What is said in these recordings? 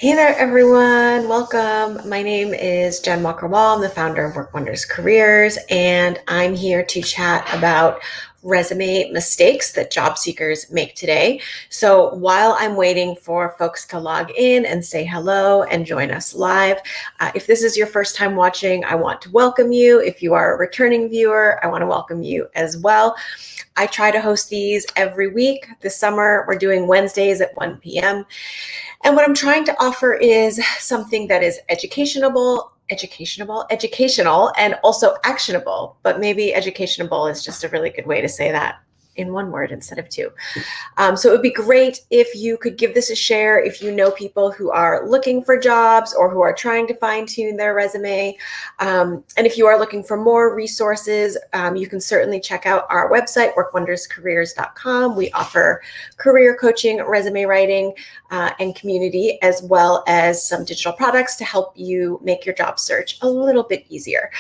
Hey there, everyone. Welcome. My name is Jen Walker-Wall. I'm the founder of Work Wonders Careers, and I'm here to chat about resume mistakes that job seekers make today. So while I'm waiting for folks to log in and say hello and join us live, if this is your first time watching, I want to welcome you. If you are a returning viewer, I want to welcome you as well. I try to host these every week. This summer, we're doing Wednesdays at 1 p.m. And what I'm trying to offer is something that is educational, and also actionable. But maybe educationable is just a really good way to say that in one word instead of two. So it would be great if you could give this a share if you know people who are looking for jobs or who are trying to fine tune their resume. And if you are looking for more resources, you can certainly check out our website, workwonderscareers.com. We offer career coaching, resume writing, and community, as well as some digital products to help you make your job search a little bit easier.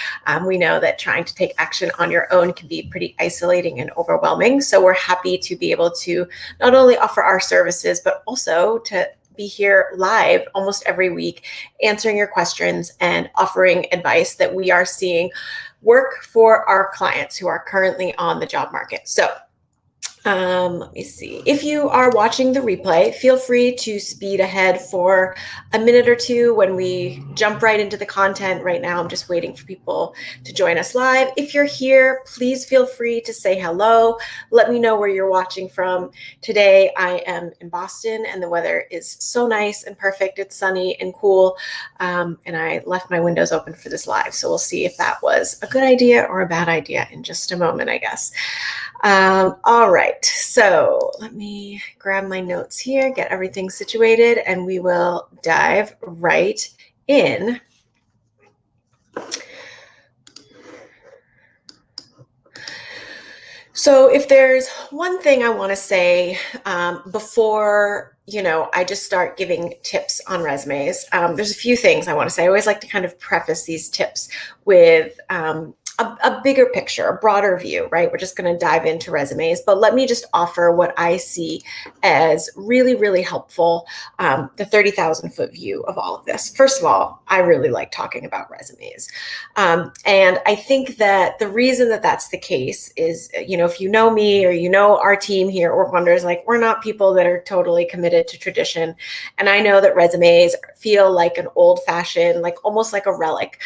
We know that trying to take action on your own can be pretty isolating and overwhelming. So we're happy to be able to not only offer our services, but also to be here live almost every week, answering your questions and offering advice that we are seeing work for our clients who are currently on the job market. So let me see. If you are watching the replay, feel free to speed ahead for a minute or two when we jump right into the content. Right now, I'm just waiting for people to join us live. If you're here, please feel free to say hello. Let me know where you're watching from. Today, I am in Boston and the weather is so nice and perfect. It's sunny and cool. And I left my windows open for this live. So we'll see if that was a good idea or a bad idea in just a moment, I guess. All right, so let me grab my notes here, get everything situated, and we will dive right in. So if there's one thing I want to say before, I just start giving tips on resumes, there's a few things I want to say. I always like to kind of preface these tips with a bigger picture, a broader view, right? We're just going to dive into resumes, but let me just offer what I see as really, really helpful, the 30,000 foot view of all of this. First of all, I really like talking about resumes. And I think that the reason that that's the case is, if you know me or you know our team here at Work Wonders, like we're not people that are totally committed to tradition. And I know that resumes feel like an old fashioned, like almost like a relic,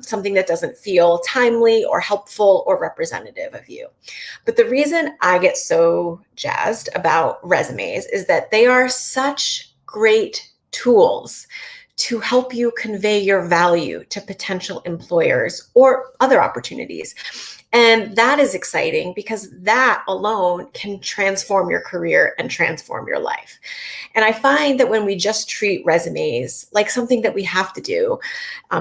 something that doesn't feel timely or helpful or representative of you. But the reason I get so jazzed about resumes is that they are such great tools to help you convey your value to potential employers or other opportunities. And that is exciting because that alone can transform your career and transform your life. And I find that when we just treat resumes like something that we have to do,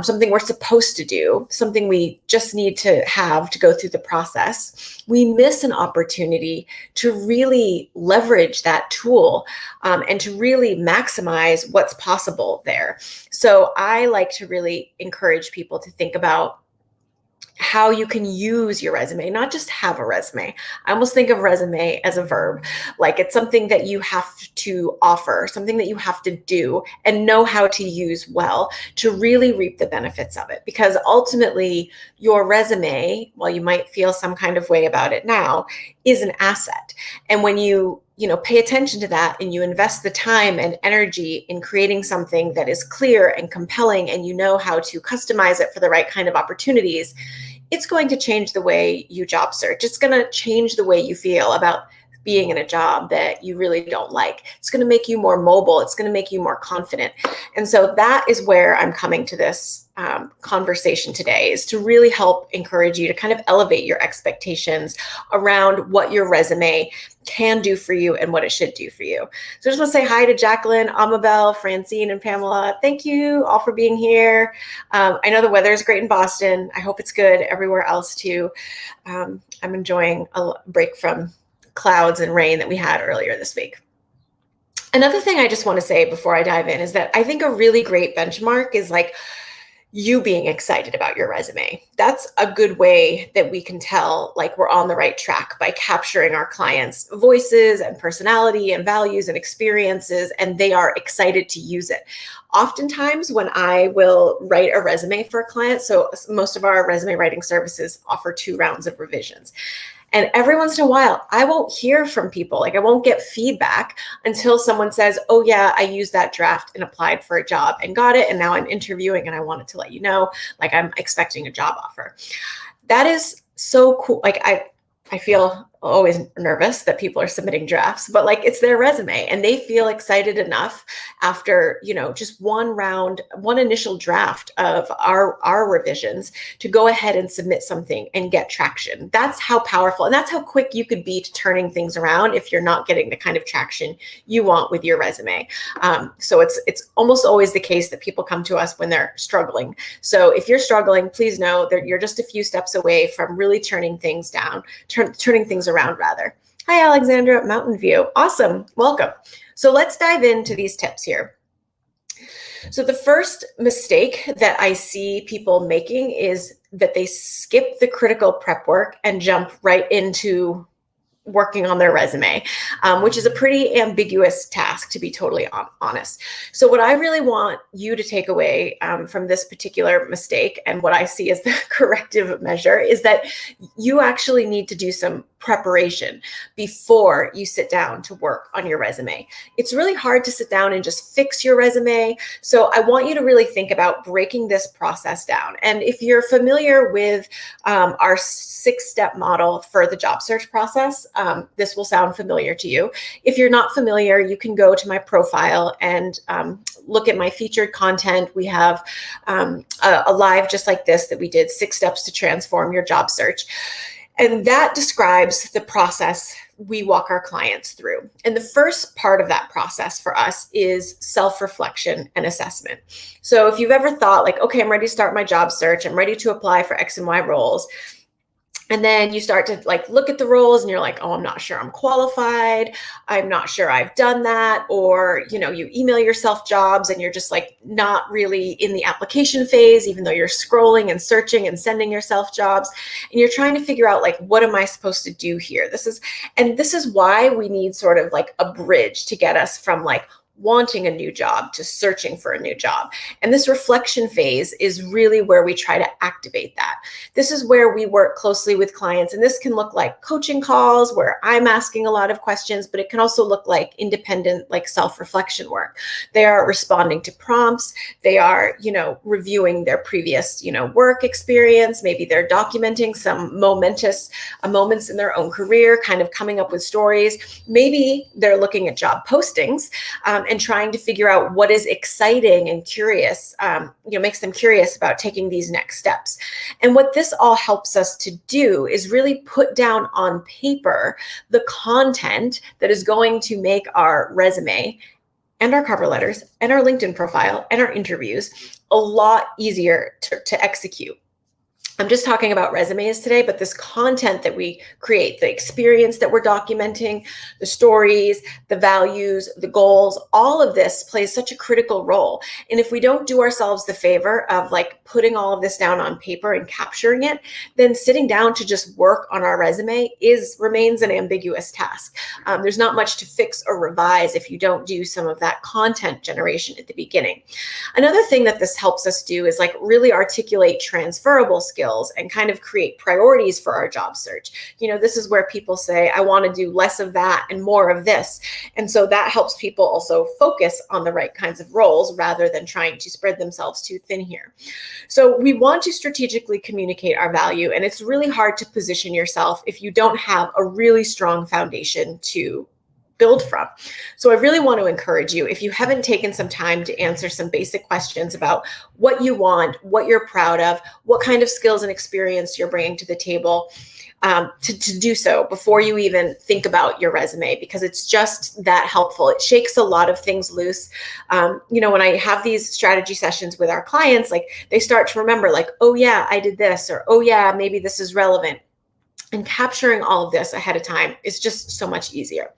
something we're supposed to do, something we just need to have to go through the process, we miss an opportunity to really leverage that tool and to really maximize what's possible there. So I like to really encourage people to think about how you can use your resume, not just have a resume. I almost think of resume as a verb, like it's something that you have to offer, something that you have to do and know how to use well to really reap the benefits of it. Because ultimately, your resume, while you might feel some kind of way about it now, is an asset. And when you pay attention to that and you invest the time and energy in creating something that is clear and compelling and you know how to customize it for the right kind of opportunities, it's going to change the way you job search. It's going to change the way you feel about being in a job that you really don't like. It's going to make you more mobile. It's going to make you more confident. And so that is where I'm coming to this conversation today, is to really help encourage you to kind of elevate your expectations around what your resume can do for you and what it should do for you. So I just want to say hi to Jacqueline, Amabel, Francine, and Pamela. Thank you all for being here. I know the weather is great in Boston. I hope it's good everywhere else too. I'm enjoying a break from clouds and rain that we had earlier this week. Another thing I just want to say before I dive in is that I think a really great benchmark is like, you being excited about your resume. That's a good way that we can tell like we're on the right track, by capturing our clients' voices and personality and values and experiences, and they are excited to use it. Oftentimes when I will write a resume for a client, so most of our resume writing services offer 2 rounds of revisions. And every once in a while, I won't hear from people. Like I won't get feedback until someone says, oh yeah, I used that draft and applied for a job and got it. And now I'm interviewing and I wanted to let you know, like I'm expecting a job offer. That is so cool. Like I feel always nervous that people are submitting drafts, but like it's their resume and they feel excited enough after, just one initial draft of our revisions to go ahead and submit something and get traction. That's how powerful and that's how quick you could be to turning things around if you're not getting the kind of traction you want with your resume. So it's almost always the case that people come to us when they're struggling. So if you're struggling, please know that you're just a few steps away from really turning things around rather. Hi, Alexandra, Mountain View. Awesome. Welcome. So let's dive into these tips here. So the first mistake that I see people making is that they skip the critical prep work and jump right into working on their resume, which is a pretty ambiguous task, to be totally honest. So what I really want you to take away from this particular mistake, and what I see as the corrective measure, is that you actually need to do some preparation before you sit down to work on your resume. It's really hard to sit down and just fix your resume. So I want you to really think about breaking this process down. And if you're familiar with our 6-step model for the job search process, this will sound familiar to you. If you're not familiar, you can go to my profile and look at my featured content. We have a live just like this that we did, 6 steps to transform your job search. And that describes the process we walk our clients through. And the first part of that process for us is self-reflection and assessment. So if you've ever thought like, okay, I'm ready to start my job search, I'm ready to apply for X and Y roles, and then you start to like look at the roles and you're like, oh, I'm not sure I'm qualified. I'm not sure I've done that. Or, you email yourself jobs and you're just like not really in the application phase, even though you're scrolling and searching and sending yourself jobs. And you're trying to figure out like, what am I supposed to do here? This is why we need sort of like a bridge to get us from like wanting a new job to searching for a new job. And this reflection phase is really where we try to activate that. This is where we work closely with clients. And this can look like coaching calls where I'm asking a lot of questions, but it can also look like independent, like self-reflection work. They are responding to prompts. They are, reviewing their previous, work experience. Maybe they're documenting some moments in their own career, kind of coming up with stories. Maybe they're looking at job postings, and trying to figure out what is exciting and curious, makes them curious about taking these next steps. And what this all helps us to do is really put down on paper the content that is going to make our resume and our cover letters and our LinkedIn profile and our interviews a lot easier to execute. I'm just talking about resumes today, but this content that we create, the experience that we're documenting, the stories, the values, the goals, all of this plays such a critical role. And if we don't do ourselves the favor of like putting all of this down on paper and capturing it, then sitting down to just work on our resume remains an ambiguous task. There's not much to fix or revise if you don't do some of that content generation at the beginning. Another thing that this helps us do is like really articulate transferable skills and kind of create priorities for our job search. This is where people say, I want to do less of that and more of this. And so that helps people also focus on the right kinds of roles rather than trying to spread themselves too thin here. So we want to strategically communicate our value, and it's really hard to position yourself if you don't have a really strong foundation to build from. So I really want to encourage you, if you haven't taken some time to answer some basic questions about what you want, what you're proud of, what kind of skills and experience you're bringing to the table, to do so before you even think about your resume, because it's just that helpful. It shakes a lot of things loose. When I have these strategy sessions with our clients, like they start to remember like, oh yeah, I did this, or oh yeah, maybe this is relevant. And capturing all of this ahead of time is just so much easier.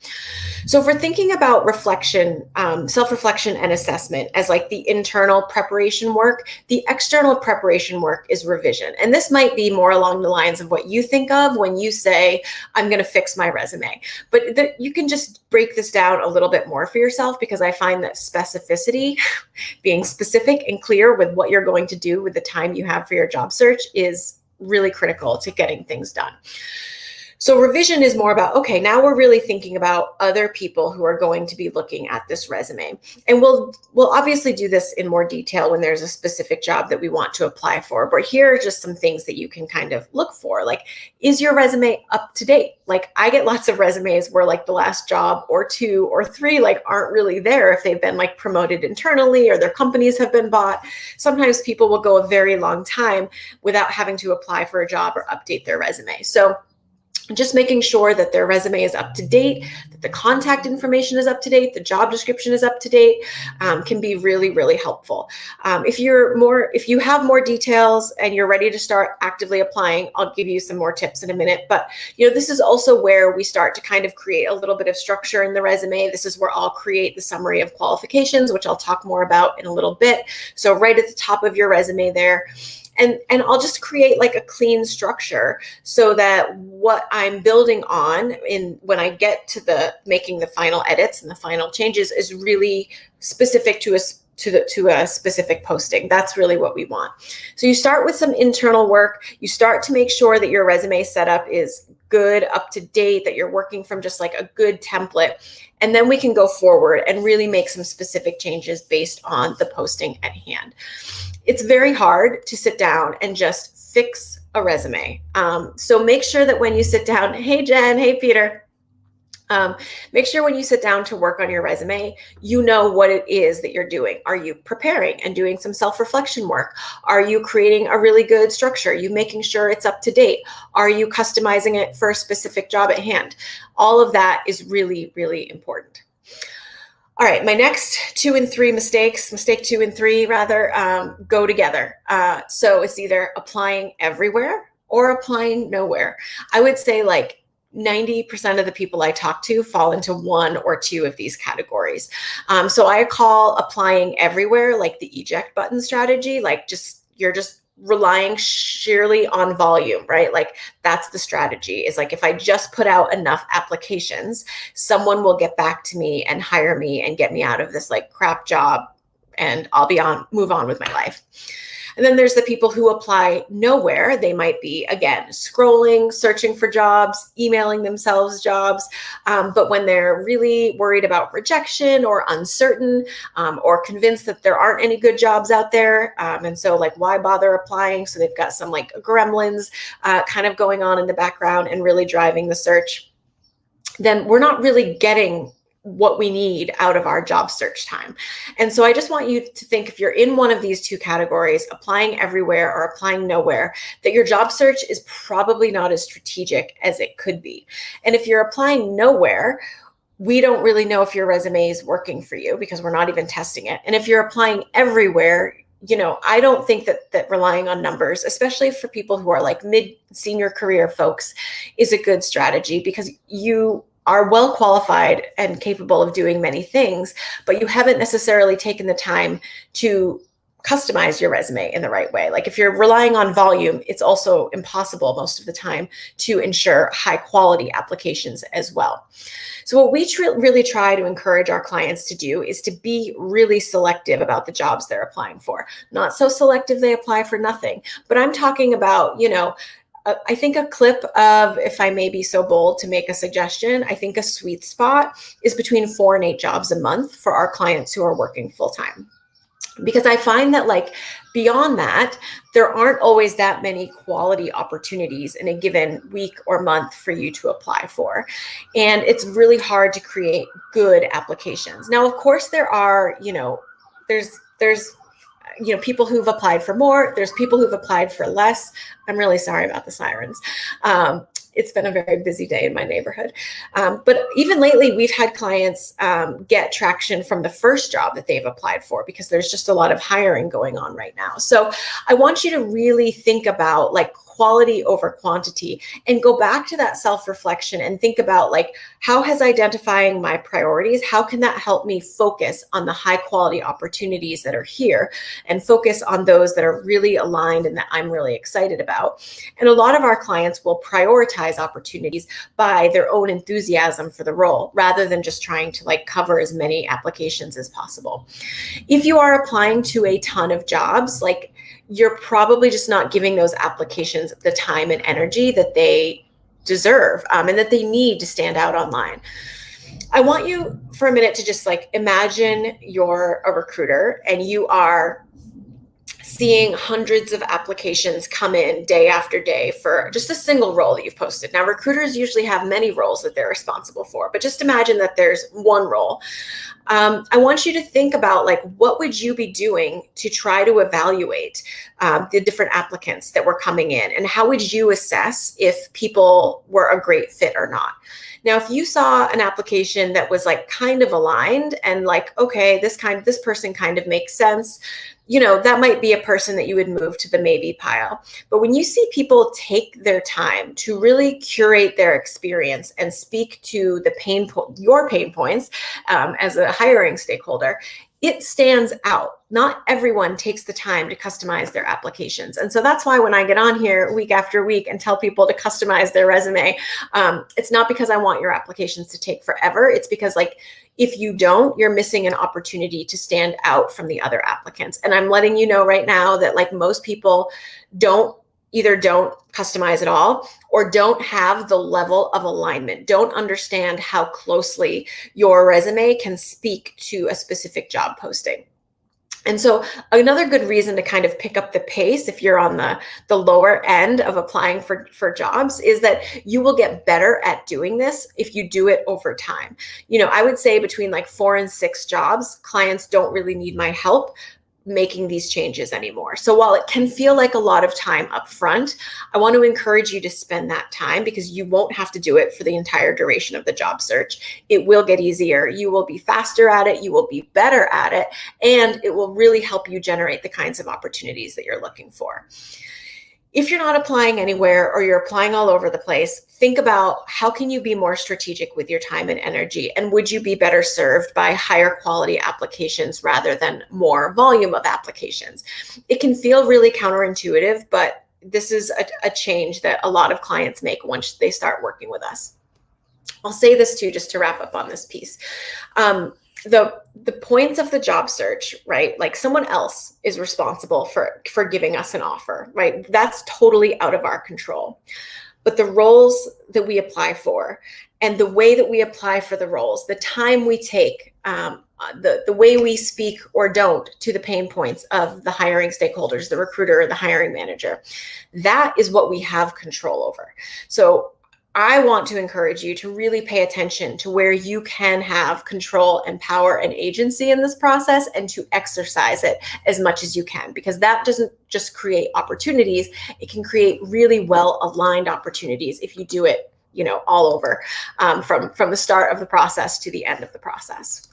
So if we're thinking about reflection, self-reflection and assessment as like the internal preparation work, the external preparation work is revision. And this might be more along the lines of what you think of when you say, I'm going to fix my resume. But you can just break this down a little bit more for yourself, because I find that specificity, being specific and clear with what you're going to do with the time you have for your job search, is really critical to getting things done. So revision is more about, okay, now we're really thinking about other people who are going to be looking at this resume. And we'll obviously do this in more detail when there's a specific job that we want to apply for. But here are just some things that you can kind of look for. Like, is your resume up to date? Like, I get lots of resumes where like the last job or 2 or 3 like aren't really there if they've been like promoted internally or their companies have been bought. Sometimes people will go a very long time without having to apply for a job or update their resume. So just making sure that their resume is up to date, that the contact information is up to date, the job description is up to date, can be really, really helpful. If you have more details and you're ready to start actively applying, I'll give you some more tips in a minute. But this is also where we start to kind of create a little bit of structure in the resume. This is where I'll create the summary of qualifications, which I'll talk more about in a little bit. So right at the top of your resume there. And I'll just create like a clean structure so that what I'm building on when I get to the making the final edits and the final changes is really specific to a specific posting. That's really what we want. So you start with some internal work. You start to make sure that your resume setup is good, up to date, that you're working from just like a good template. And then we can go forward and really make some specific changes based on the posting at hand. It's very hard to sit down and just fix a resume. So make sure that when you sit down, hey, Jen, hey, Peter, make sure when you sit down to work on your resume, you know what it is that you're doing. Are you preparing and doing some self-reflection work? Are you creating a really good structure? Are you making sure it's up to date? Are you customizing it for a specific job at hand? All of that is really, really important. All right, my next 2 and 3 mistakes, mistake 2 and 3 rather, go together. So it's either applying everywhere or applying nowhere. I would say like 90% of the people I talk to fall into 1 or 2 of these categories. So I call applying everywhere like the eject button strategy, like you're just relying sheerly on volume, right? Like that's the strategy, is like if I just put out enough applications, someone will get back to me and hire me and get me out of this like crap job, and I'll move on with my life. And then there's the people who apply nowhere. They might be, again, scrolling, searching for jobs, emailing themselves jobs. But when they're really worried about rejection or uncertain, or convinced that there aren't any good jobs out there, and so like, why bother applying? So they've got some like gremlins kind of going on in the background and really driving the search. Then we're not really getting what we need out of our job search time. And so I just want you to think, if you're in one of these 2 categories, applying everywhere or applying nowhere, that your job search is probably not as strategic as it could be. And if you're applying nowhere, we don't really know if your resume is working for you because we're not even testing it. And if you're applying everywhere, I don't think that relying on numbers, especially for people who are like mid-senior career folks, is a good strategy, because you are well qualified and capable of doing many things, but you haven't necessarily taken the time to customize your resume in the right way. Like if you're relying on volume, it's also impossible most of the time to ensure high quality applications as well. So what we really try to encourage our clients to do is to be really selective about the jobs they're applying for. Not so selective they apply for nothing, but I'm talking about, I think a clip of, if I may be so bold to make a suggestion, I think a sweet spot is between 4 and 8 jobs a month for our clients who are working full-time. Because I find that like beyond that, there aren't always that many quality opportunities in a given week or month for you to apply for. And it's really hard to create good applications. Now, of course, there are, there's people who've applied for more. There's people who've applied for less. I'm really sorry about the sirens. It's been a very busy day in my neighborhood. But even lately, we've had clients get traction from the first job that they've applied for, because there's just a lot of hiring going on right now. So I want you to really think about like quality over quantity, and go back to that self-reflection and think about like, how has identifying my priorities, how can that help me focus on the high quality opportunities that are here and focus on those that are really aligned and that I'm really excited about. And a lot of our clients will prioritize opportunities by their own enthusiasm for the role rather than just trying to like cover as many applications as possible. If you are applying to a ton of jobs, like you're probably just not giving those applications the time and energy that they deserve and that they need to stand out online. I want you for a minute to just like imagine you're a recruiter and you are seeing hundreds of applications come in day after day for just a single role that you've posted. Now, recruiters usually have many roles that they're responsible for, but just imagine that there's one role. I want you to think about like, what would you be doing to try to evaluate the different applicants that were coming in, and how would you assess if people were a great fit or not? Now, if you saw an application that was like kind of aligned and like, okay, this person kind of makes sense, you know, that might be a person that you would move to the maybe pile. But when you see people take their time to really curate their experience and speak to your pain points as a hiring stakeholder, it stands out. Not everyone takes the time to customize their applications. And so that's why when I get on here week after week and tell people to customize their resume, it's not because I want your applications to take forever. It's because like, if you don't, you're missing an opportunity to stand out from the other applicants. And I'm letting you know right now that like most people either don't customize at all or don't have the level of alignment, don't understand how closely your resume can speak to a specific job posting. And so another good reason to kind of pick up the pace if you're on the lower end of applying for jobs is that you will get better at doing this if you do it over time. You know, I would say between like 4 and 6 jobs, clients don't really need my help making these changes anymore. So while it can feel like a lot of time up front, I want to encourage you to spend that time because you won't have to do it for the entire duration of the job search. It will get easier. You will be faster at it. You will be better at it. And it will really help you generate the kinds of opportunities that you're looking for. If you're not applying anywhere or you're applying all over the place, think about how can you be more strategic with your time and energy, and would you be better served by higher quality applications rather than more volume of applications? It can feel really counterintuitive, but this is a change that a lot of clients make once they start working with us. I'll say this too, just to wrap up on this piece. The points of the job search, right? Like someone else is responsible for giving us an offer, right? That's totally out of our control. But the roles that we apply for and the way that we apply for the roles, the time we take, the way we speak or don't to the pain points of the hiring stakeholders, the recruiter or the hiring manager, that is what we have control over. So I want to encourage you to really pay attention to where you can have control and power and agency in this process and to exercise it as much as you can, because that doesn't just create opportunities, it can create really well-aligned opportunities if you do it, you know, all over from the start of the process to the end of the process.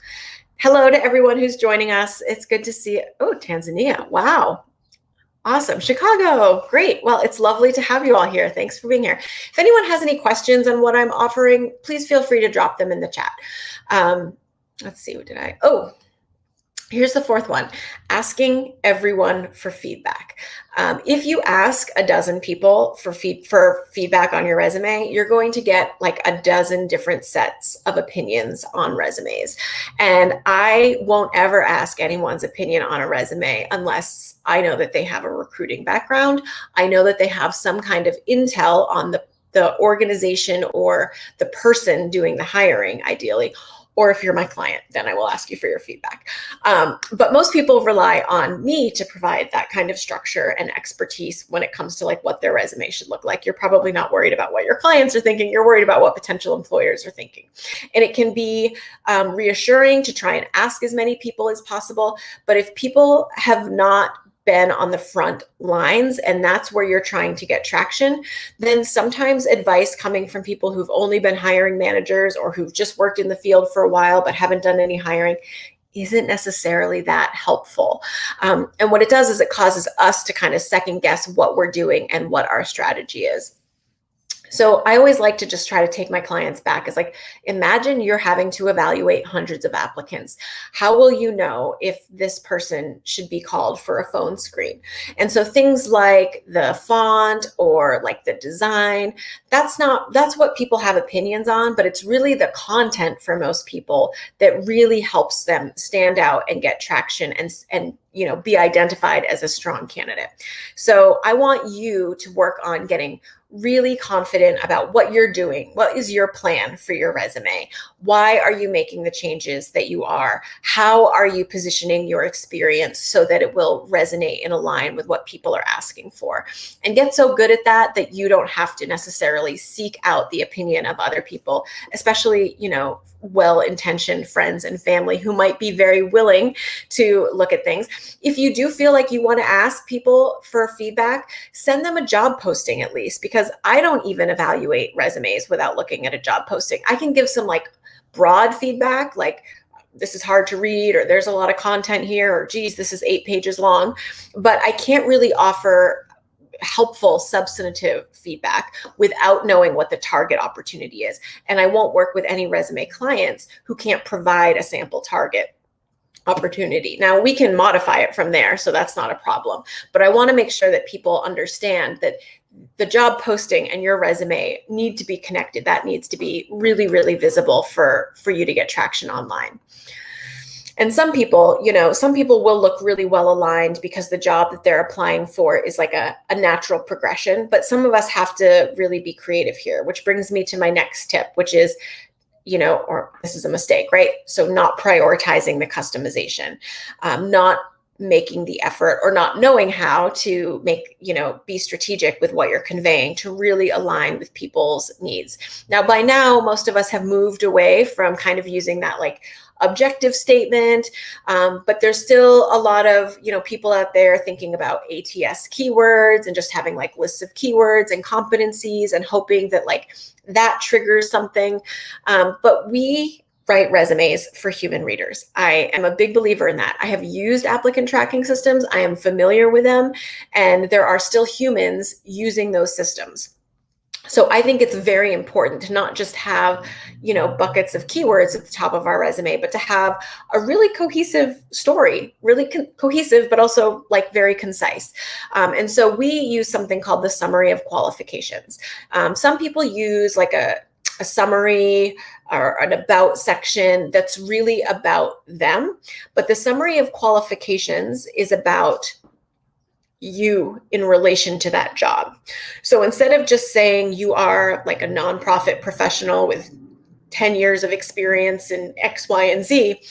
Hello to everyone who's joining us. It's good to see you. Oh, Tanzania. Wow. Awesome. Chicago. Great. Well, it's lovely to have you all here. Thanks for being here. If anyone has any questions on what I'm offering, please feel free to drop them in the chat. Let's see, what did I? Oh, here's the 4th one, asking everyone for feedback. If you ask a dozen people for feedback on your resume, you're going to get like a dozen different sets of opinions on resumes. And I won't ever ask anyone's opinion on a resume unless I know that they have a recruiting background. I know that they have some kind of intel on the organization or the person doing the hiring, ideally. Or if you're my client, then I will ask you for your feedback. But most people rely on me to provide that kind of structure and expertise when it comes to like what their resume should look like. You're probably not worried about what your clients are thinking. You're worried about what potential employers are thinking. And it can be reassuring to try and ask as many people as possible. But if people have not been on the front lines and that's where you're trying to get traction, then sometimes advice coming from people who've only been hiring managers or who've just worked in the field for a while but haven't done any hiring isn't necessarily that helpful. And what it does is it causes us to kind of second guess what we're doing and what our strategy is. So I always like to just try to take my clients back. It's like, imagine you're having to evaluate hundreds of applicants. How will you know if this person should be called for a phone screen? And so things like the font or like the design, that's what people have opinions on, but it's really the content for most people that really helps them stand out and get traction and be identified as a strong candidate. So I want you to work on getting really confident about what you're doing. What is your plan for your resume? Why are you making the changes that you are? How are you positioning your experience so that it will resonate and align with what people are asking for? And get so good at that you don't have to necessarily seek out the opinion of other people, especially, well-intentioned friends and family who might be very willing to look at things. If you do feel like you want to ask people for feedback, send them a job posting at least, because I don't even evaluate resumes without looking at a job posting. I can give some like broad feedback, like this is hard to read, or there's a lot of content here, or geez, this is 8 pages long, but I can't really offer helpful substantive feedback without knowing what the target opportunity is. And I won't work with any resume clients who can't provide a sample target opportunity. Now we can modify it from there, so that's not a problem. But I want to make sure that people understand that the job posting and your resume need to be connected. That needs to be really, really visible for you to get traction online. And some people will look really well aligned because the job that they're applying for is like a natural progression. But some of us have to really be creative here, which brings me to my next tip, which is, or this is a mistake, right? So not prioritizing the customization, not making the effort or not knowing how to be strategic with what you're conveying to really align with people's needs. Now, by now, most of us have moved away from kind of using that like objective statement, but there's still a lot of people out there thinking about ATS keywords and just having like lists of keywords and competencies and hoping that like that triggers something. But we write resumes for human readers. I am a big believer in that. I have used applicant tracking systems. I am familiar with them, and there are still humans using those systems. So I think it's very important to not just have, buckets of keywords at the top of our resume, but to have a really cohesive story, really cohesive, but also like very concise. And so we use something called the summary of qualifications. Some people use like a summary or an about section that's really about them, but the summary of qualifications is about you in relation to that job. So instead of just saying you are like a nonprofit professional with 10 years of experience in X, Y, and Z,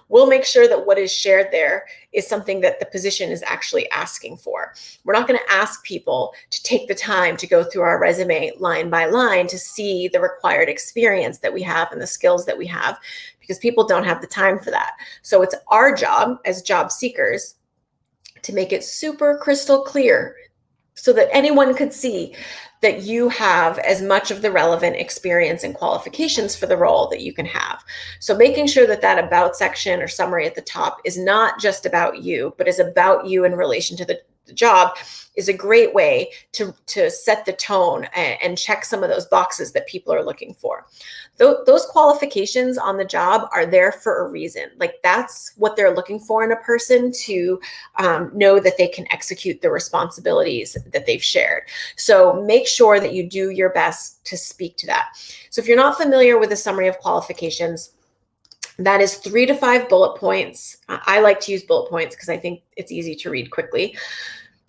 we'll make sure that what is shared there is something that the position is actually asking for. We're not going to ask people to take the time to go through our resume line by line to see the required experience that we have and the skills that we have, because people don't have the time for that. So it's our job as job seekers to make it super crystal clear so that anyone could see that you have as much of the relevant experience and qualifications for the role that you can have. So making sure that that about section or summary at the top is not just about you, but is about you in relation to the job is a great way to set the tone and check some of those boxes that people are looking for. Those qualifications on the job are there for a reason. Like that's what they're looking for in a person to know that they can execute the responsibilities that they've shared. So make sure that you do your best to speak to that. So if you're not familiar with the summary of qualifications, that is 3 to 5 bullet points. I like to use bullet points because I think it's easy to read quickly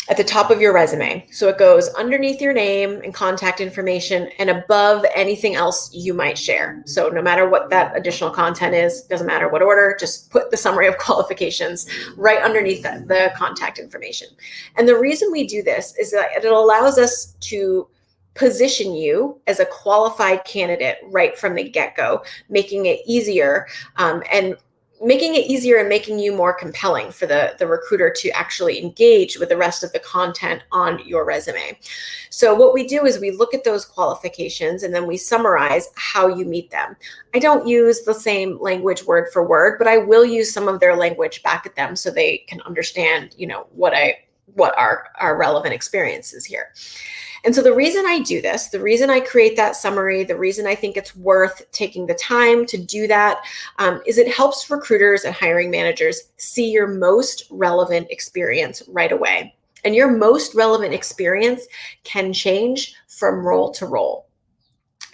at the top of your resume. So it goes underneath your name and contact information and above anything else you might share. So no matter what that additional content is, doesn't matter what order, just put the summary of qualifications right underneath the contact information. And the reason we do this is that it allows us to position you as a qualified candidate right from the get-go, making it easier and making it easier and making you more compelling for the recruiter to actually engage with the rest of the content on your resume. So what we do is we look at those qualifications and then we summarize how you meet them. I don't use the same language word for word, but I will use some of their language back at them so they can understand, what our relevant experience is here. And so the reason I do this, the reason I create that summary, the reason I think it's worth taking the time to do that, is it helps recruiters and hiring managers see your most relevant experience right away. And your most relevant experience can change from role to role.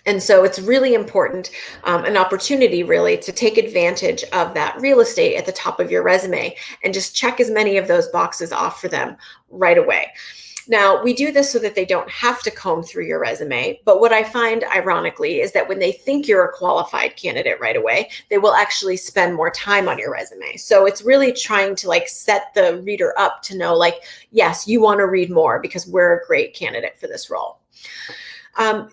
And so it's really important, an opportunity really to take advantage of that real estate at the top of your resume and just check as many of those boxes off for them right away. Now, we do this so that they don't have to comb through your resume. But what I find ironically is that when they think you're a qualified candidate right away, they will actually spend more time on your resume. So it's really trying to set the reader up to know yes, you want to read more because we're a great candidate for this role.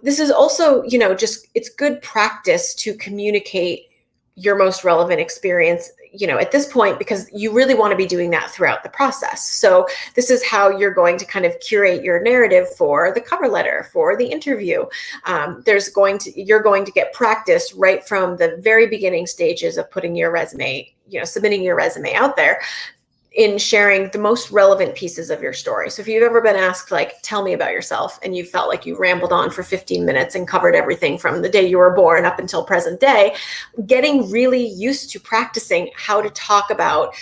This is also, it's good practice to communicate your most relevant experience, at this point, because you really want to be doing that throughout the process. So this is how you're going to kind of curate your narrative for the cover letter, for the interview. You're going to get practice right from the very beginning stages of putting your resume, submitting your resume out there, in sharing the most relevant pieces of your story. So if you've ever been asked, tell me about yourself, and you felt like you rambled on for 15 minutes and covered everything from the day you were born up until present day, getting really used to practicing how to talk about,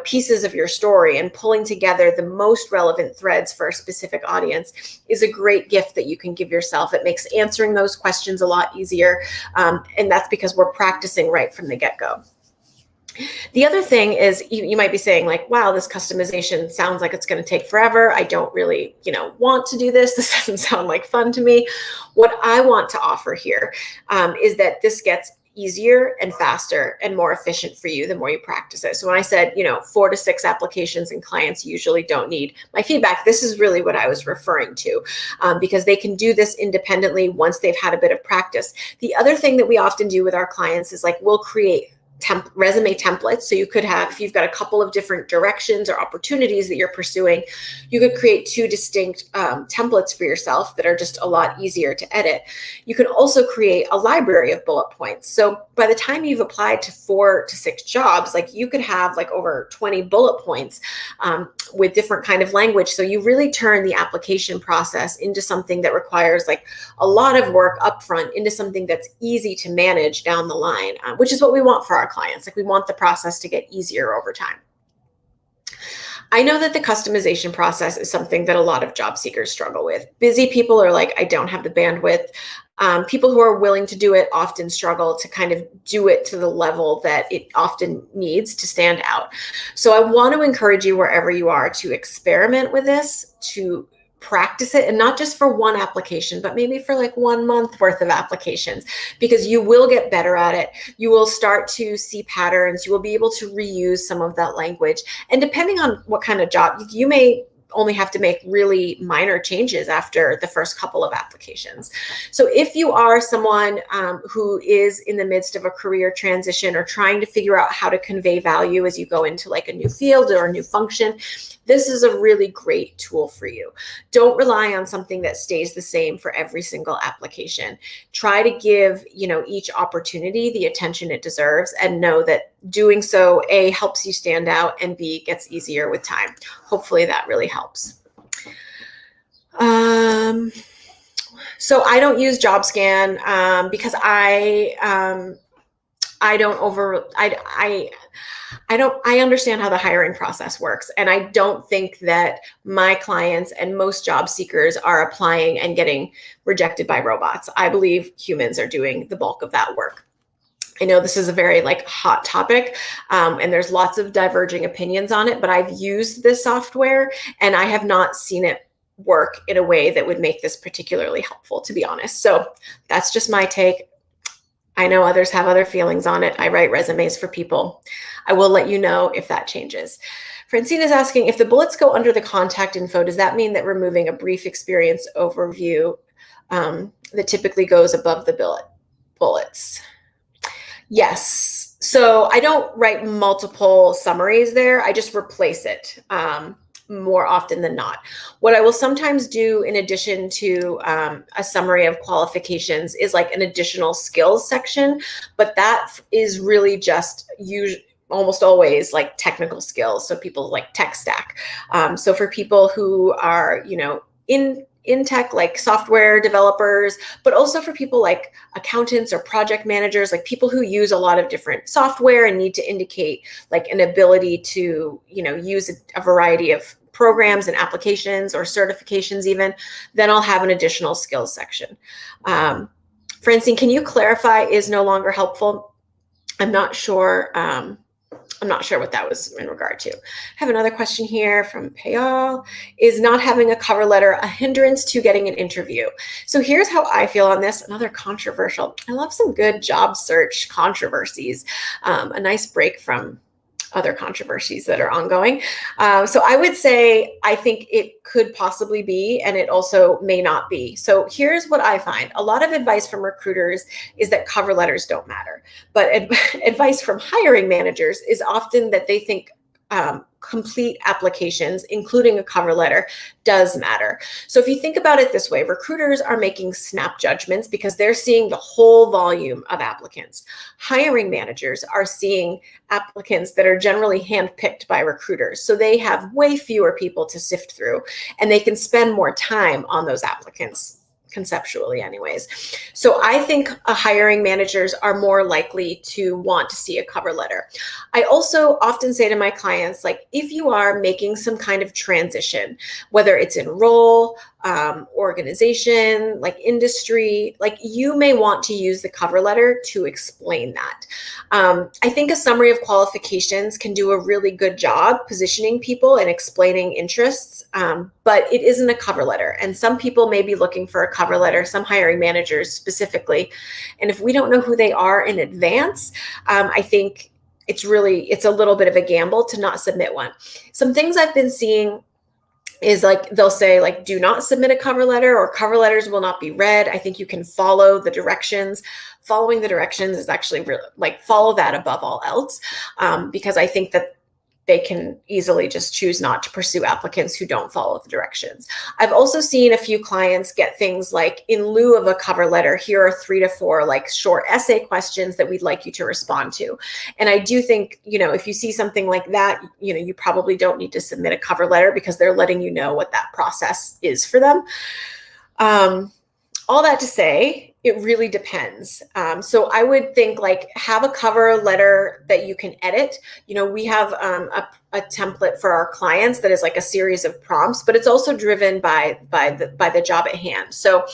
pieces of your story and pulling together the most relevant threads for a specific audience is a great gift that you can give yourself. It makes answering those questions a lot easier. And that's because we're practicing right from the get-go. The other thing is you might be saying wow, this customization sounds like it's going to take forever. I don't really, want to do this. This doesn't sound like fun to me. What I want to offer here is that this gets easier and faster and more efficient for you the more you practice it. So when I said, 4 to 6 applications and clients usually don't need my feedback, this is really what I was referring to, because they can do this independently once they've had a bit of practice. The other thing that we often do with our clients is we'll create resume templates. So you could have, if you've got a couple of different directions or opportunities that you're pursuing, you could create 2 distinct templates for yourself that are just a lot easier to edit. You can also create a library of bullet points. So by the time you've applied to 4 to 6 jobs, you could have over 20 bullet points with different kind of language. So you really turn the application process into something that requires a lot of work upfront into something that's easy to manage down the line, which is what we want for our clients. We want the process to get easier over time. I know that the customization process is something that a lot of job seekers struggle with. Busy people are I don't have the bandwidth. People who are willing to do it often struggle to kind of do it to the level that it often needs to stand out. So I want to encourage you wherever you are to experiment with this, to practice it, and not just for one application, but maybe for 1 month worth of applications, because you will get better at it. You will start to see patterns. You will be able to reuse some of that language. And depending on what kind of job, you may only have to make really minor changes after the first couple of applications. So if you are someone who is in the midst of a career transition or trying to figure out how to convey value as you go into a new field or a new function, this is a really great tool for you. Don't rely on something that stays the same for every single application. Try to give, each opportunity the attention it deserves, and know that doing so, A, helps you stand out, and B, gets easier with time. Hopefully that really helps. So I don't use JobScan because I understand how the hiring process works, and I don't think that my clients and most job seekers are applying and getting rejected by robots. I believe humans are doing the bulk of that work. I know this is a very hot topic, and there's lots of diverging opinions on it, but I've used this software and I have not seen it work in a way that would make this particularly helpful, to be honest. So that's just my take. I know others have other feelings on it. I write resumes for people. I will let you know if that changes. Francine is asking, if the bullets go under the contact info, does that mean that removing a brief experience overview that typically goes above the bullets? Yes. So I don't write multiple summaries there. I just replace it more often than not. What I will sometimes do in addition to a summary of qualifications is like an additional skills section, but that is really just almost always like technical skills. So people like tech stack. So for people who are, in tech, like software developers, but also for people like accountants or project managers, like people who use a lot of different software and need to indicate like an ability to, use a variety of programs and applications or certifications even, then I'll have an additional skills section. Francine, can you clarify is no longer helpful? I'm not sure. I'm not sure what that was in regard to. I have another question here from Payal. Is not having a cover letter a hindrance to getting an interview? So here's how I feel on this. Another controversial. I love some good job search controversies. A nice break from other controversies that are ongoing. So I would say I think it could possibly be, and it also may not be. So here's what I find. A lot of advice from recruiters is that cover letters don't matter. But advice from hiring managers is often that they think complete applications, including a cover letter, does matter. So if you think about it this way, recruiters are making snap judgments because they're seeing the whole volume of applicants. Hiring managers are seeing applicants that are generally handpicked by recruiters. So they have way fewer people to sift through, and they can spend more time on those applicants. Conceptually anyways. So I think hiring managers are more likely to want to see a cover letter. I also often say to my clients, like, if you are making some kind of transition, whether it's in role, organization, like industry, like you may want to use the cover letter to explain that. I think a summary of qualifications can do a really good job positioning people and explaining interests, but it isn't a cover letter. And some people may be looking for a cover letter, some hiring managers specifically. And if we don't know who they are in advance, I think it's a little bit of a gamble to not submit one. Some things I've been seeing is like they'll say like do not submit a cover letter, or cover letters will not be read. I think you can follow the directions. Following the directions is actually really, like, follow that above all else, because I think that they can easily just choose not to pursue applicants who don't follow the directions. I've also seen a few clients get things like, in lieu of a cover letter, here are 3 to 4 like short essay questions that we'd like you to respond to. And I do think, if you see something like that, you probably don't need to submit a cover letter because they're letting you know what that process is for them. All that to say, it really depends. So I would think like have a cover letter that you can edit. We have a template for our clients that is like a series of prompts, but it's also driven by the job at hand. So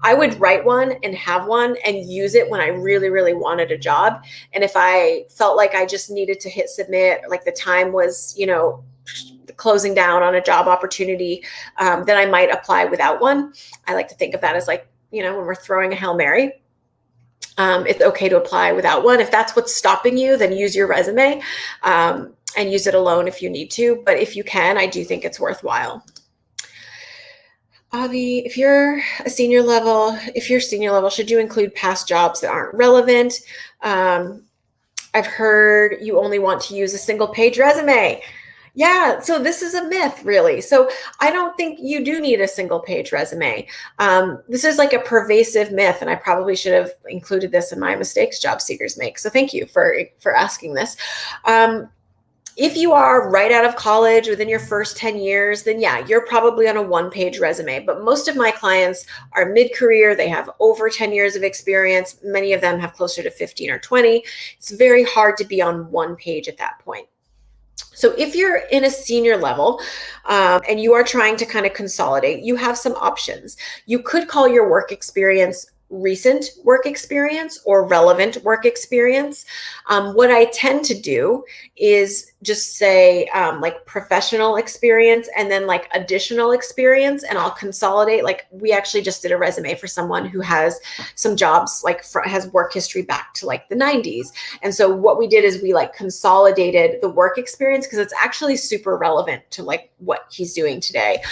I would write one and have one and use it when I really, really wanted a job. And if I felt like I just needed to hit submit, like the time was, closing down on a job opportunity, then I might apply without one. I like to think of that as like, when we're throwing a Hail Mary, it's okay to apply without one. If that's what's stopping you, then use your resume and use it alone if you need to. But if you can, I do think it's worthwhile. Avi, if you're senior level, should you include past jobs that aren't relevant? I've heard you only want to use a single page resume. Yeah, so this is a myth, really. So I don't think you do need a single page resume. This is like a pervasive myth, and I probably should have included this in my mistakes job seekers make. So thank you for asking this. If you are right out of college within your first 10 years, then yeah, you're probably on a one-page resume. But most of my clients are mid-career. They have over 10 years of experience. Many of them have closer to 15 or 20. It's very hard to be on one page at that point. So if you're in a senior level and you are trying to kind of consolidate, you have some options. You could call your work experience recent work experience or relevant work experience. What I tend to do is just say like professional experience and then like additional experience, and I'll consolidate. Like we actually just did a resume for someone who has some jobs, like has work history back to like the 90s. And so what we did is we like consolidated the work experience because it's actually super relevant to like what he's doing today.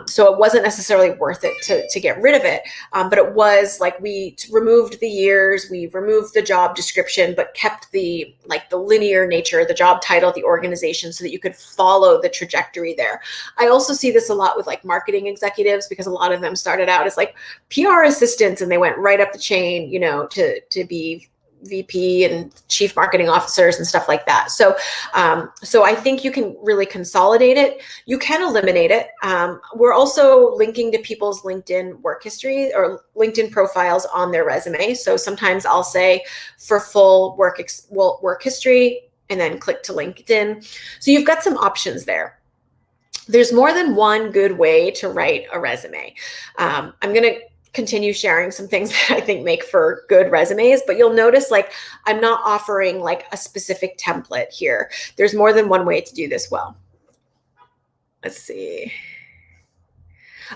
So it wasn't necessarily worth it to get rid of it. But it was like we removed the years, we removed the job description, but kept the like the linear nature, the job title, the organization, so that you could follow the trajectory there. I also see this a lot with like marketing executives, because a lot of them started out as like PR assistants and they went right up the chain, you know, to be VP and chief marketing officers and stuff like that. So I think you can really consolidate it. You can eliminate it. We're also linking to people's LinkedIn work history or LinkedIn profiles on their resume. So sometimes I'll say for full work history and then click to LinkedIn. So you've got some options there. There's more than one good way to write a resume. I'm going to continue sharing some things that I think make for good resumes, but you'll notice like I'm not offering like a specific template here. There's more than one way to do this well. Let's see.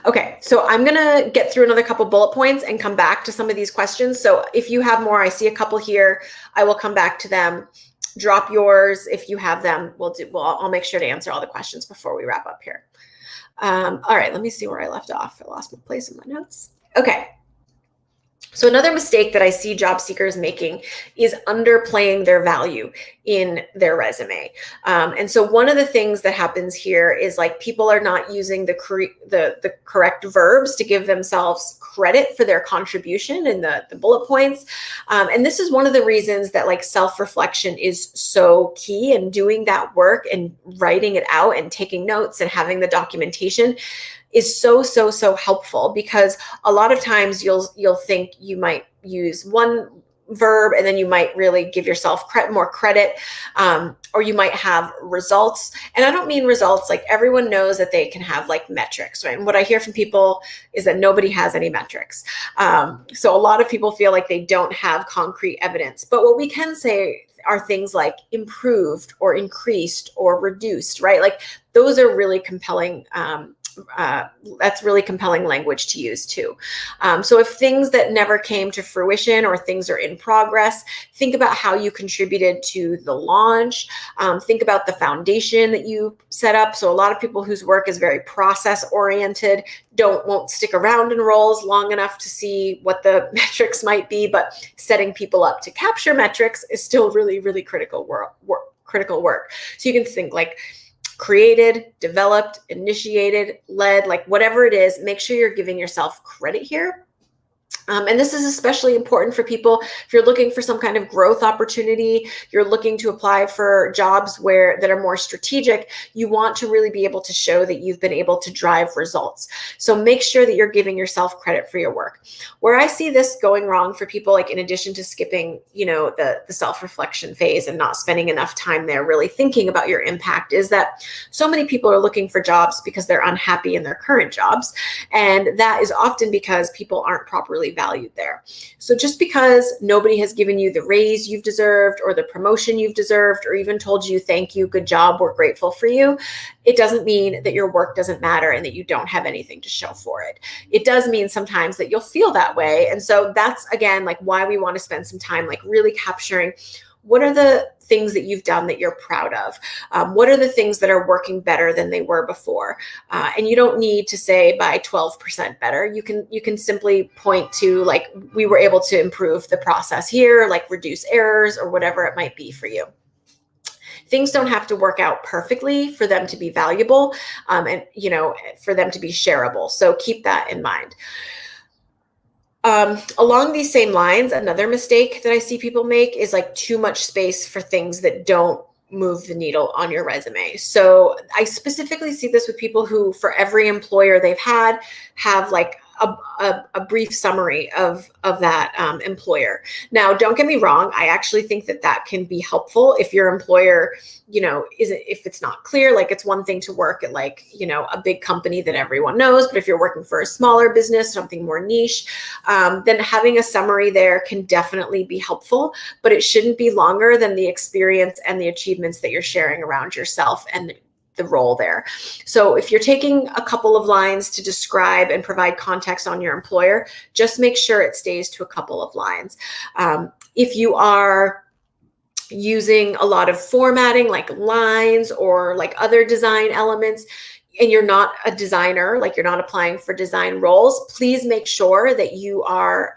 Okay, so I'm gonna get through another couple bullet points and come back to some of these questions. So if you have more, I see a couple here, I will come back to them. Drop yours if you have them. I'll make sure to answer all the questions before we wrap up here. All right, let me see where I left off. I lost my place in my notes. Okay. So another mistake that I see job seekers making is underplaying their value in their resume. And so one of the things that happens here is like people are not using the correct verbs to give themselves credit for their contribution in the bullet points. And this is one of the reasons that like self-reflection is so key, and doing that work and writing it out and taking notes and having the documentation is so helpful, because a lot of times you'll think you might use one verb and then you might really give yourself more credit, or you might have results. And I don't mean results like everyone knows that they can have like metrics, right? And what I hear from people is that nobody has any metrics. So a lot of people feel like they don't have concrete evidence. But what we can say are things like improved or increased or reduced, right? Like those are really compelling. That's really compelling language to use too. So if things that never came to fruition or things are in progress, think about how you contributed to the launch. Think about the foundation that you set up. So a lot of people whose work is very process oriented won't stick around in roles long enough to see what the metrics might be, but setting people up to capture metrics is still really critical work. So you can think like created, developed, initiated, led, like whatever it is, make sure you're giving yourself credit here. And this is especially important for people if you're looking for some kind of growth opportunity, you're looking to apply for jobs that are more strategic. You want to really be able to show that you've been able to drive results. So make sure that you're giving yourself credit for your work. Where I see this going wrong for people, like in addition to skipping, the self-reflection phase and not spending enough time there really thinking about your impact, is that so many people are looking for jobs because they're unhappy in their current jobs. And that is often because people aren't properly valued there. So just because nobody has given you the raise you've deserved or the promotion you've deserved, or even told you, thank you, good job, we're grateful for you, it doesn't mean that your work doesn't matter and that you don't have anything to show for it. It does mean sometimes that you'll feel that way. And so that's, again, like why we want to spend some time like really capturing what are the things that you've done that you're proud of? What are the things that are working better than they were before? And you don't need to say by 12% better. You can simply point to like, we were able to improve the process here, like reduce errors or whatever it might be for you. Things don't have to work out perfectly for them to be valuable, and for them to be shareable. So keep that in mind. Along these same lines, another mistake that I see people make is like too much space for things that don't move the needle on your resume. So I specifically see this with people who, for every employer they've had, have like a brief summary of that employer. Now, don't get me wrong. I actually think that can be helpful if your employer, if it's not clear. Like, it's one thing to work at like, a big company that everyone knows, but if you're working for a smaller business, something more niche, then having a summary there can definitely be helpful, but it shouldn't be longer than the experience and the achievements that you're sharing around yourself and the role there. So if you're taking a couple of lines to describe and provide context on your employer, just make sure it stays to a couple of lines. If you are using a lot of formatting like lines or like other design elements, and you're not a designer, like you're not applying for design roles, please make sure that you are,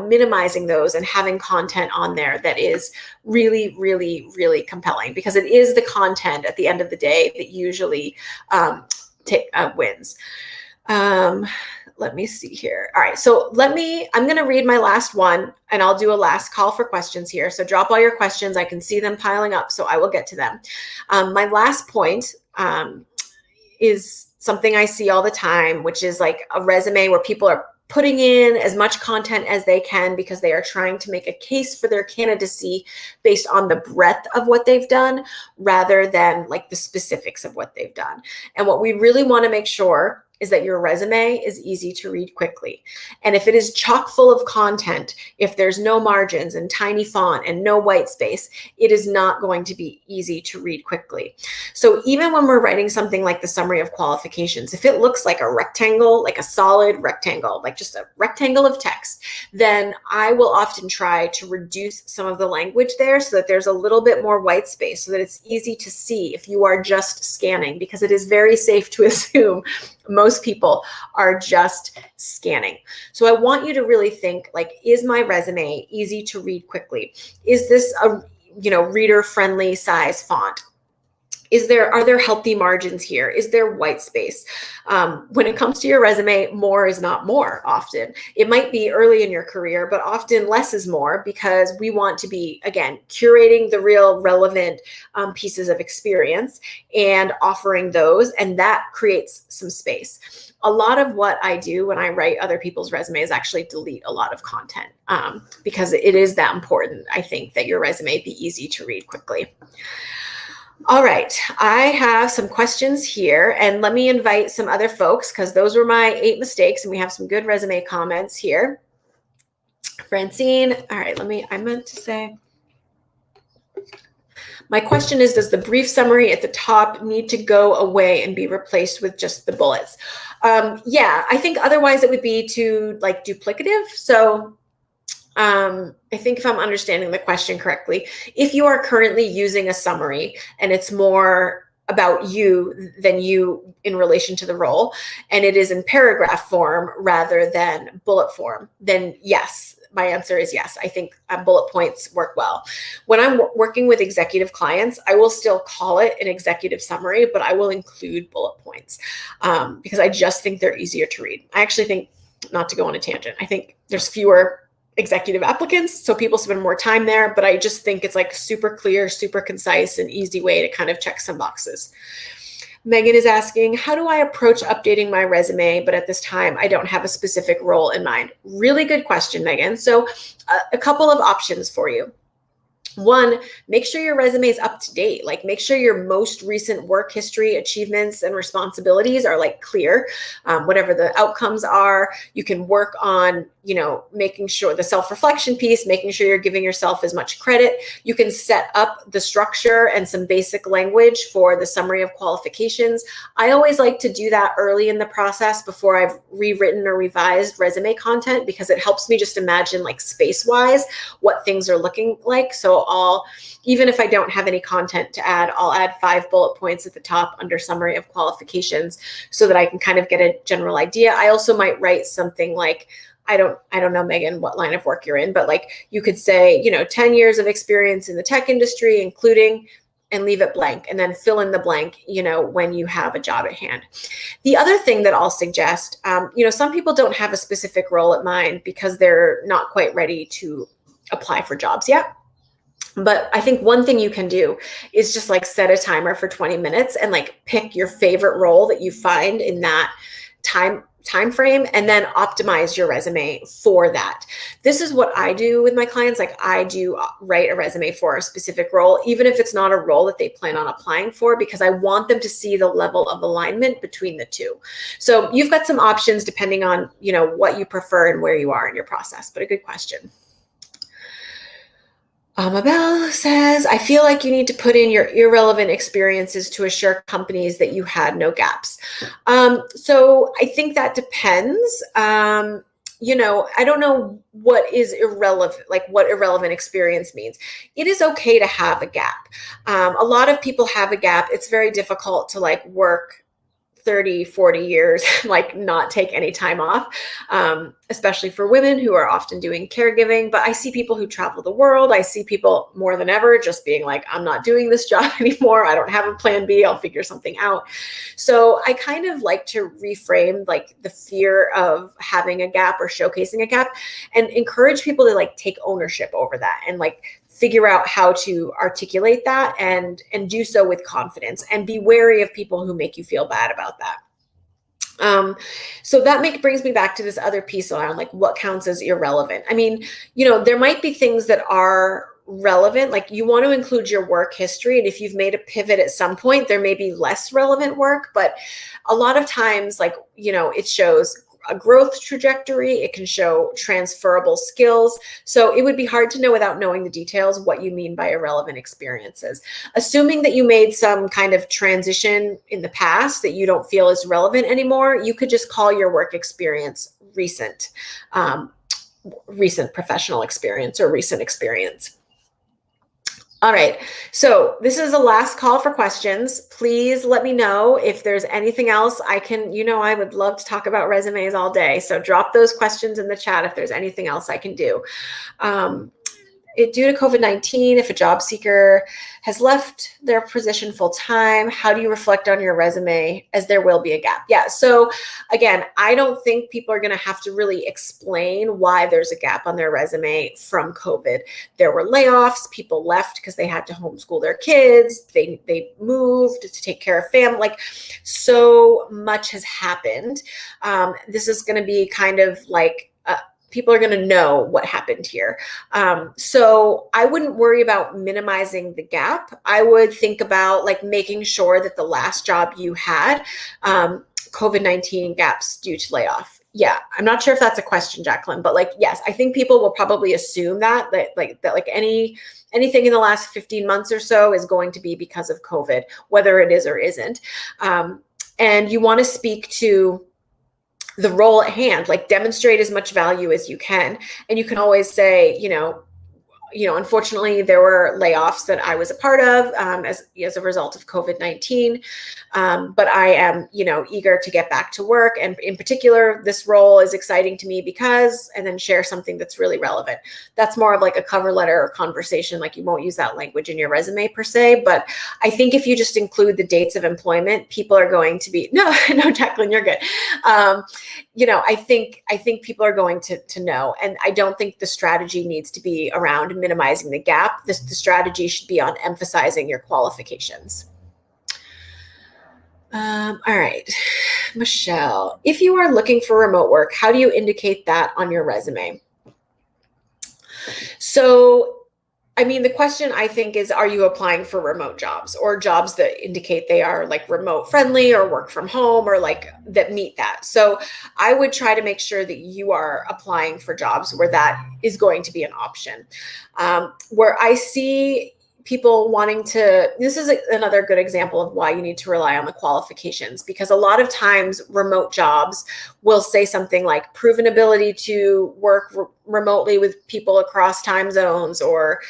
minimizing those and having content on there that is really, really, really compelling, because it is the content at the end of the day that usually wins. Let me see here. All right. So I'm going to read my last one and I'll do a last call for questions here. So drop all your questions. I can see them piling up, so I will get to them. My last point, is something I see all the time, which is like a resume where people are putting in as much content as they can because they are trying to make a case for their candidacy based on the breadth of what they've done rather than like the specifics of what they've done. And what we really want to make sure is that your resume is easy to read quickly. And if it is chock full of content, if there's no margins and tiny font and no white space, it is not going to be easy to read quickly. So even when we're writing something like the summary of qualifications, if it looks like a rectangle, like a solid rectangle, like just a rectangle of text, then I will often try to reduce some of the language there so that there's a little bit more white space so that it's easy to see if you are just scanning, because it is very safe to assume most people are just scanning. So I want you to really think, like, is my resume easy to read quickly? Is this a reader friendly size font? Are there healthy margins here? Is there white space? When it comes to your resume, more is not more often. It might be early in your career, but often less is more, because we want to be, again, curating the real relevant pieces of experience and offering those, and that creates some space. A lot of what I do when I write other people's resumes is actually delete a lot of content because it is that important, I think, that your resume be easy to read quickly. All right, I have some questions here, and let me invite some other folks because those were my 8 mistakes, and we have some good resume comments here. Francine, all right, I meant to say, my question is, does the brief summary at the top need to go away and be replaced with just the bullets? Yeah, I think otherwise it would be too like duplicative. So I think if I'm understanding the question correctly, if you are currently using a summary and it's more about you than you in relation to the role, and it is in paragraph form rather than bullet form, then yes, my answer is yes. I think bullet points work well. When I'm working with executive clients, I will still call it an executive summary, but I will include bullet points because I just think they're easier to read. I actually think, not to go on a tangent, I think there's fewer executive applicants, so people spend more time there, but I just think it's like super clear, super concise, and easy way to kind of check some boxes. Megan is asking, how do I approach updating my resume, but at this time I don't have a specific role in mind? Really good question, Megan. So a couple of options for you. One, make sure your resume is up to date. Like, make sure your most recent work history, achievements, and responsibilities are like clear. Whatever the outcomes are, you can work on, making sure the self-reflection piece, making sure you're giving yourself as much credit. You can set up the structure and some basic language for the summary of qualifications. I always like to do that early in the process before I've rewritten or revised resume content, because it helps me just imagine, like, space-wise what things are looking like. So even if I don't have any content to add, I'll add 5 bullet points at the top under summary of qualifications so that I can kind of get a general idea. I also might write something like, I don't know, Megan, what line of work you're in, but like you could say, 10 years of experience in the tech industry, including, and leave it blank, and then fill in the blank, when you have a job at hand. The other thing that I'll suggest, some people don't have a specific role at mind because they're not quite ready to apply for jobs yet. But I think one thing you can do is just like set a timer for 20 minutes and like pick your favorite role that you find in that time time frame, and then optimize your resume for that. This is what I do with my clients. Like, I do write a resume for a specific role, even if it's not a role that they plan on applying for, because I want them to see the level of alignment between the two. So you've got some options depending on, what you prefer and where you are in your process, but a good question. Mabel says, I feel like you need to put in your irrelevant experiences to assure companies that you had no gaps. So I think that depends. I don't know what is irrelevant, like what irrelevant experience means. It is okay to have a gap. A lot of people have a gap. It's very difficult to work 30, 40 years, not take any time off, especially for women who are often doing caregiving. But I see people who travel the world. I see people more than ever just being like, I'm not doing this job anymore. I don't have a plan B. I'll figure something out. So I kind of like to reframe the fear of having a gap or showcasing a gap, and encourage people to take ownership over that and figure out how to articulate that and do so with confidence, and be wary of people who make you feel bad about that. So that brings me back to this other piece around what counts as irrelevant. I mean, there might be things that are relevant, you want to include your work history, and if you've made a pivot at some point, there may be less relevant work, but a lot of times it shows a growth trajectory. It can show transferable skills. So it would be hard to know without knowing the details what you mean by irrelevant experiences. Assuming that you made some kind of transition in the past that you don't feel is relevant anymore, you could just call your work experience recent professional experience or recent experience. All right, so this is the last call for questions. Please let me know if there's anything else I can, I would love to talk about resumes all day. So drop those questions in the chat if there's anything else I can do. Due to COVID-19, if a job seeker has left their position full time, how do you reflect on your resume as there will be a gap? Yeah, so again, I don't think people are going to have to really explain why there's a gap on their resume from COVID. There were layoffs, people left because they had to homeschool their kids, they moved to take care of family, so much has happened. This is going to be kind of people are going to know what happened here. So I wouldn't worry about minimizing the gap. I would think about making sure that the last job you had, COVID-19 gaps due to layoff. Yeah, I'm not sure if that's a question, Jacqueline, but yes, I think people will probably assume that anything in the last 15 months or so is going to be because of COVID, whether it is or isn't. And you want to speak to the role at hand, demonstrate as much value as you can. And you can always say, unfortunately, there were layoffs that I was a part of as a result of COVID-19. But I am, eager to get back to work. And in particular, this role is exciting to me because, and then share something that's really relevant. That's more of a cover letter or conversation. You won't use that language in your resume per se. But I think if you just include the dates of employment, people are going to be, no, Jacqueline, you're good. I think people are going to know. And I don't think the strategy needs to be around minimizing the gap. The strategy should be on emphasizing your qualifications. All right, Michelle, if you are looking for remote work, how do you indicate that on your resume? So, I mean, the question I think is, are you applying for remote jobs or jobs that indicate they are remote friendly or work from home or that meet that? So I would try to make sure that you are applying for jobs where that is going to be an option. Where I see people wanting to, this is another good example of why you need to rely on the qualifications, because a lot of times remote jobs will say something like proven ability to work remotely with people across time zones, or,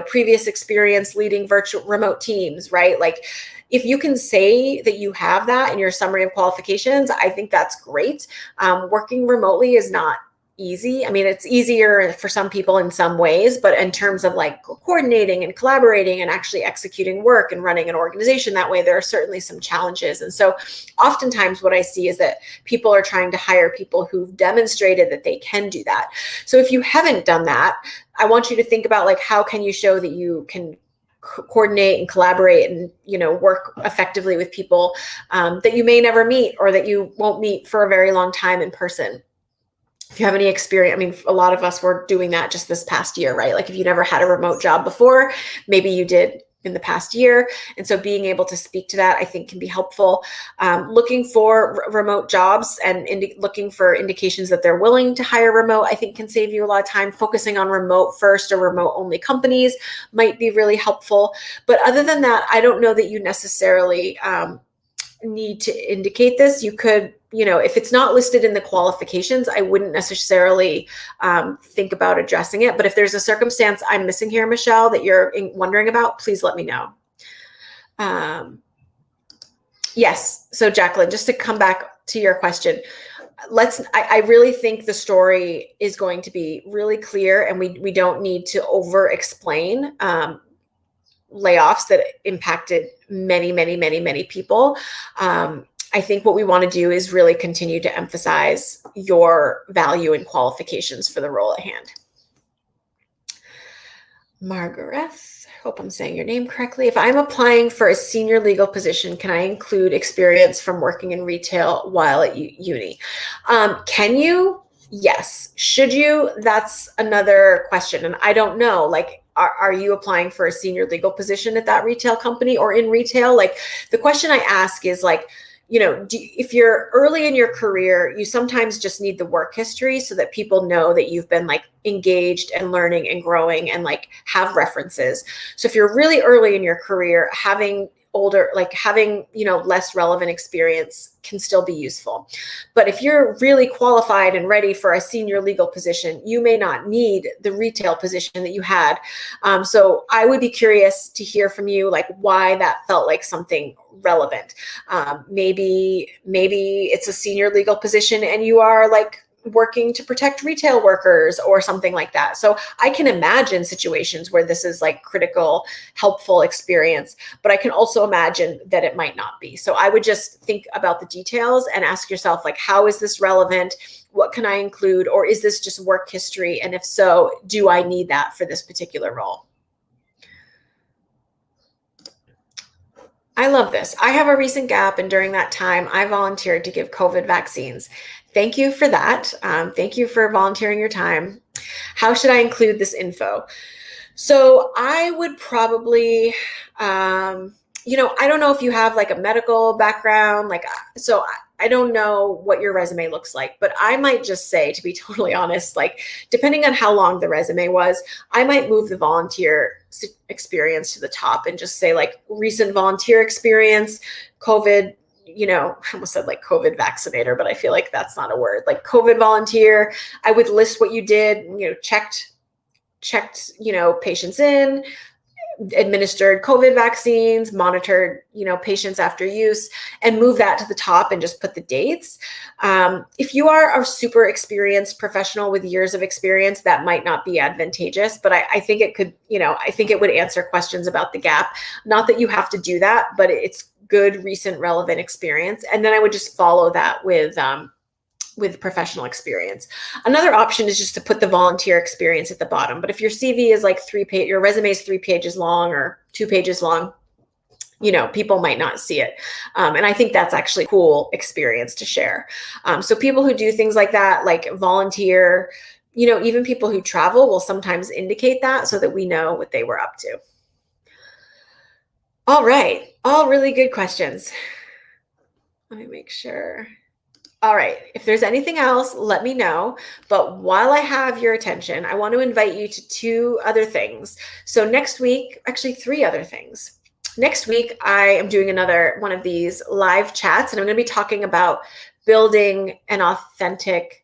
previous experience leading virtual remote teams, right? If you can say that you have that in your summary of qualifications, I think that's great. Working remotely is not easy. I mean, it's easier for some people in some ways, but in terms of coordinating and collaborating and actually executing work and running an organization that way, there are certainly some challenges. And so oftentimes what I see is that people are trying to hire people who've demonstrated that they can do that. So if you haven't done that, I want you to think about how can you show that you can coordinate and collaborate and, work effectively with people that you may never meet or that you won't meet for a very long time in person. If you have any experience, I mean, a lot of us were doing that just this past year, right? Like if you never had a remote job before, maybe you did in the past year. And so being able to speak to that, I think, can be helpful. Looking for remote jobs and looking for indications that they're willing to hire remote, I think, can save you a lot of time. Focusing on remote first or remote only companies might be really helpful. But other than that, I don't know that you necessarily need to indicate this. You could, if it's not listed in the qualifications, I wouldn't necessarily think about addressing it. But if there's a circumstance I'm missing here, Michelle, that you're wondering about, please let me know. Yes. So Jacqueline, just to come back to your question, I really think the story is going to be really clear, and we don't need to over explain layoffs that impacted many, many, many, many people. I think what we want to do is really continue to emphasize your value and qualifications for the role at hand. Margaret, hope I'm saying your name correctly. If I'm applying for a senior legal position, can I include experience from working in retail while at uni? Can you? Yes. Should you? That's another question. And I don't know, like, are you applying for a senior legal position at that retail company or in retail? Like, the question I ask is like, if you're early in your career, you sometimes just need the work history so that people know that you've been like engaged and learning and growing and like have references. So if you're really early in your career, having less relevant experience can still be useful. But if you're really qualified and ready for a senior legal position, you may not need the retail position that you had. So I would be curious to hear from you, like, why that felt like something relevant. Maybe it's a senior legal position and you are like working to protect retail workers or something like that. So I can imagine situations where this is like critical, helpful experience, but I can also imagine that it might not be. So I would just think about the details and ask yourself, like, how is this relevant? What can I include? Or is this just work history? And if so, do I need that for this particular role? I love this. I have a recent gap, and during that time, I volunteered to give COVID vaccines. Thank you for that. Thank you for volunteering your time. How should I include this info? So I would probably, I don't know if you have like a medical background, so I don't know what your resume looks like, but I might just say, to be totally honest, like, depending on how long the resume was, I might move the volunteer experience to the top and just say like recent volunteer experience, COVID, I almost said like COVID vaccinator, but I feel like that's not a word, like COVID volunteer. I would list what you did, checked, patients in, administered COVID vaccines, monitored, patients after use, and move that to the top and just put the dates. If you are a super experienced professional with years of experience, that might not be advantageous, but I think it could, I think it would answer questions about the gap. Not that you have to do that, but it's good, recent, relevant experience. And then I would just follow that with professional experience. Another option is just to put the volunteer experience at the bottom. But if your CV is like your resume is 3 pages long or 2 pages long, people might not see it. And I think that's actually a cool experience to share. So people who do things like that, like volunteer, even people who travel will sometimes indicate that so that we know what they were up to. All right. All really good questions. Let me make sure. All right. If there's anything else, let me know. But while I have your attention, I want to invite you to 2 other things. So next week, actually 3 other things. Next week, I am doing another one of these live chats, and I'm going to be talking about building an authentic,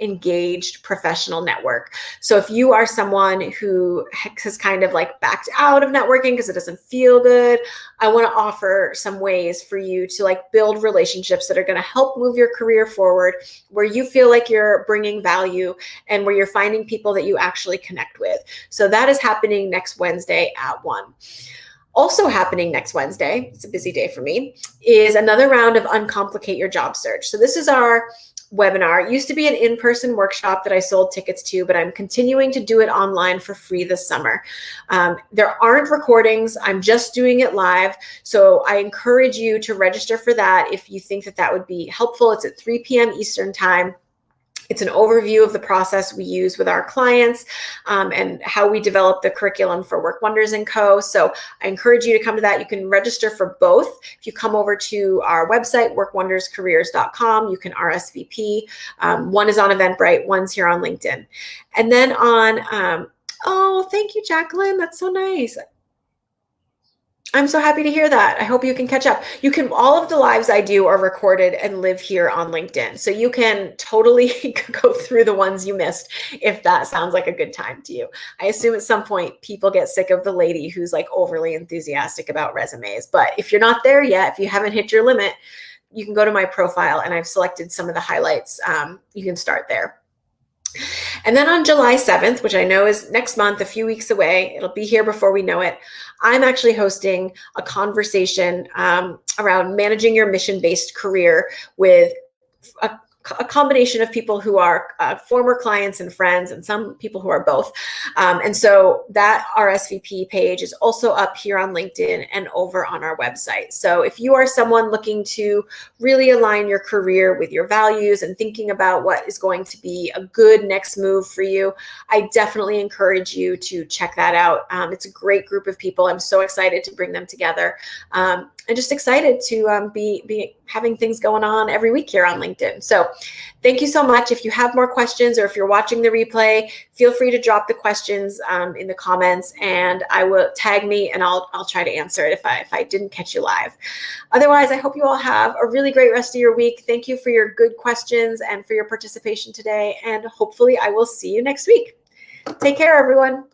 engaged professional network. So if you are someone who has kind of like backed out of networking because it doesn't feel good, I want to offer some ways for you to like build relationships that are going to help move your career forward, where you feel like you're bringing value and where you're finding people that you actually connect with. So that is happening next Wednesday at 1. Also happening next Wednesday, it's a busy day for me, is another round of Uncomplicate Your Job Search. So this is our webinar. It used to be an in-person workshop that I sold tickets to, but I'm continuing to do it online for free this summer. There aren't recordings. I'm just doing it live. So I encourage you to register for that if you think that that would be helpful. It's at 3 p.m. Eastern time. It's an overview of the process we use with our clients and how we develop the curriculum for Work Wonders & Co. So I encourage you to come to that. You can register for both. If you come over to our website, workwonderscareers.com, you can RSVP. One is on Eventbrite, one's here on LinkedIn. And then on, oh, thank you, Jacqueline. That's so nice. I'm so happy to hear that. I hope you can catch up. All of the lives I do are recorded and live here on LinkedIn. So you can totally go through the ones you missed if that sounds like a good time to you. I assume at some point people get sick of the lady who's like overly enthusiastic about resumes. But if you're not there yet, if you haven't hit your limit, you can go to my profile and I've selected some of the highlights. You can start there. And then on July 7th, which I know is next month, a few weeks away, it'll be here before we know it, I'm actually hosting a conversation around managing your mission-based career with a combination of people who are former clients and friends and some people who are both. And so that RSVP page is also up here on LinkedIn and over on our website. So if you are someone looking to really align your career with your values and thinking about what is going to be a good next move for you, I definitely encourage you to check that out. It's a great group of people. I'm so excited to bring them together. I'm just excited to be having things going on every week here on LinkedIn. So thank you so much. If you have more questions or if you're watching the replay, feel free to drop the questions in the comments and I will tag me and I'll try to answer it if I didn't catch you live. Otherwise, I hope you all have a really great rest of your week. Thank you for your good questions and for your participation today. And hopefully I will see you next week. Take care, everyone.